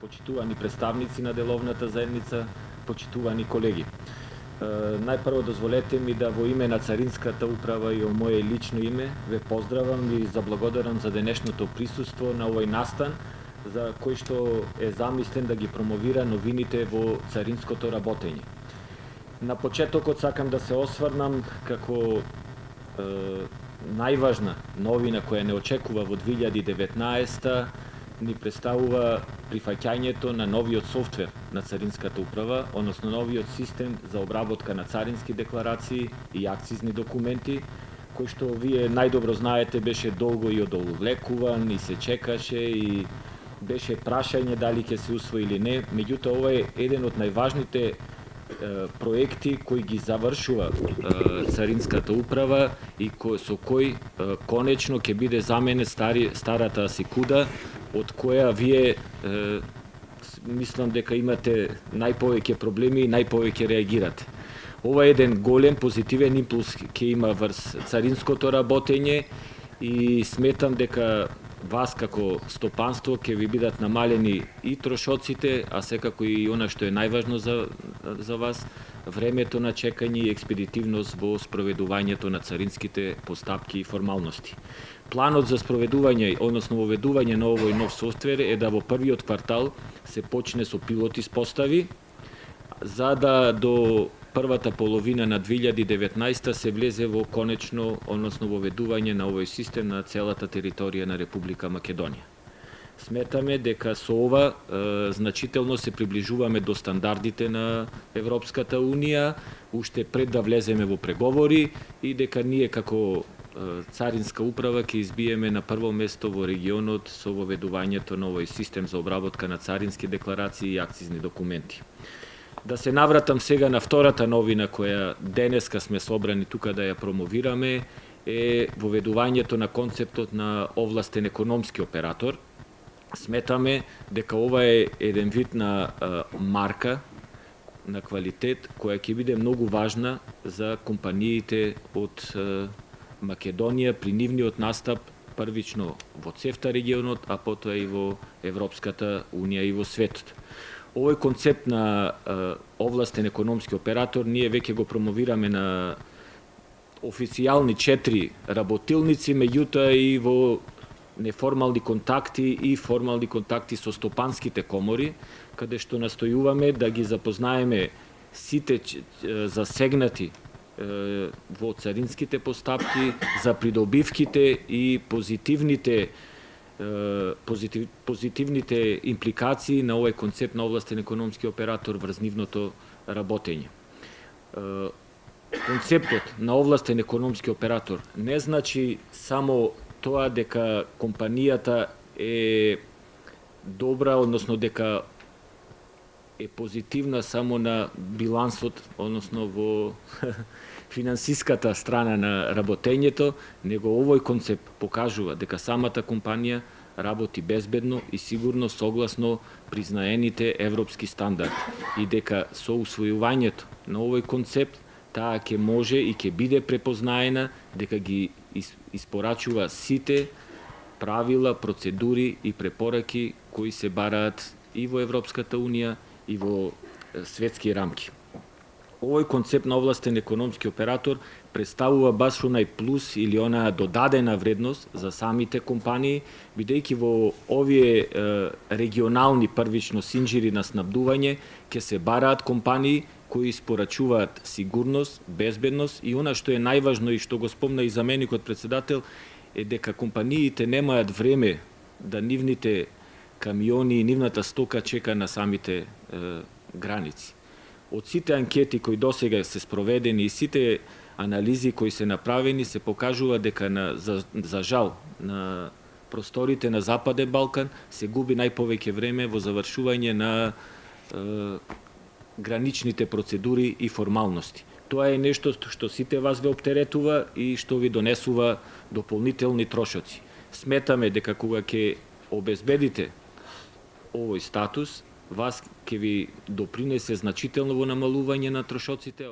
Почитувани представници на деловната заедница, почитувани колеги. Најпрво дозволете ми да во име на Царинската управа и о моје лично име ве поздравам и заблагодарам за денешното присуство на овој настан за кој што е замислен да ги промовира новините во царинското работење. На почетокот сакам да се осврнам како најважна новина која не очекува во 2019 ни представува прифаќањето на новиот софтвер на Царинската управа, односно новиот систем за обработка на царински декларации и акцизни документи, кој што вие најдобро знаете беше долго и одолвлекуван и се чекаше и беше прашање дали ќе се усвои или не. Меѓутоа, ова е еден од најважните проекти кои ги завршува Царинската управа и со кој конечно ќе биде заменет старата сикуда, од која вие мислам дека имате најповеќе проблеми и најповеќе реагирате. Ова е еден голем позитивен импулс ќе има врз царинското работење и сметам дека вас како стопанство ќе ви бидат намалени и трошоците, а секако и она што е најважно за вас, времето на чекање и експедитивност во спроведувањето на царинските постапки и формалности. Планот за спроведување, односно воведување на овој нов софтвер е да во првиот квартал се почне со пилот испостави, за да до првата половина на 2019 се влезе во конечно, односно воведување на овој систем на целата територија на Република Македонија. Сметаме дека со ова значително се приближуваме до стандардите на Европската Унија, уште пред да влеземе во преговори и дека ние како Царинска управа ќе избиеме на прво место во регионот со воведувањето на овој систем за обработка на царински декларации и акцизни документи. Да се навратам сега на втората новина која денеска сме собрани тука да ја промовираме, е воведувањето на концептот на овластен економски оператор. Сметаме дека ова е еден вид на марка на квалитет која ќе биде многу важна за компаниите од Македонија при нивниот настап првично во ЦЕФТА регионот, а потоа и во Европската Унија и во светот. Овој концепт на овластен економски оператор ние веќе го промовираме на официјални 4 работилници, меѓутоа и во неформални контакти и формални контакти со стопанските комори, каде што настојуваме да ги запознаеме сите засегнати во царинските постапки, за придобивките и позитивните импликации на овој концепт на овластен економски оператор врз нивното работење. Концептот на овластен економски оператор не значи само тоа дека компанијата е добра, односно дека е позитивна само на билансот, односно во финансиската страна на работењето, него овој концепт покажува дека самата компанија работи безбедно и сигурно согласно признаените европски стандарди и дека со усвојувањето на овој концепт таа ќе може и ќе биде препознаена дека ги испорачува сите правила, процедури и препораки кои се бараат и во Европската Унија и во светски рамки. Овој концепт на овластен економски оператор представува баш онај плюс или онаа додадена вредност за самите компании, бидејќи во овие регионални првично синџири на снабдување ќе се бараат компании кои испорачуваат сигурност, безбедност и она што е најважно и што го спомна и заменикот председател е дека компаниите немаат време да нивните камиони и нивната стока чека на самите граници. Од сите анкети кои досега се спроведени и сите анализи кои се направени се покажува дека за жал на просторите на Западен Балкан се губи најповеќе време во завршување на граничните процедури и формалности. Тоа е нешто што сите вас ве оптеретува и што ви донесува дополнителни трошоци. Сметаме дека кога ќе обезбедите овој статус, вас ќе ви допринесе значително во намалување на трошоците.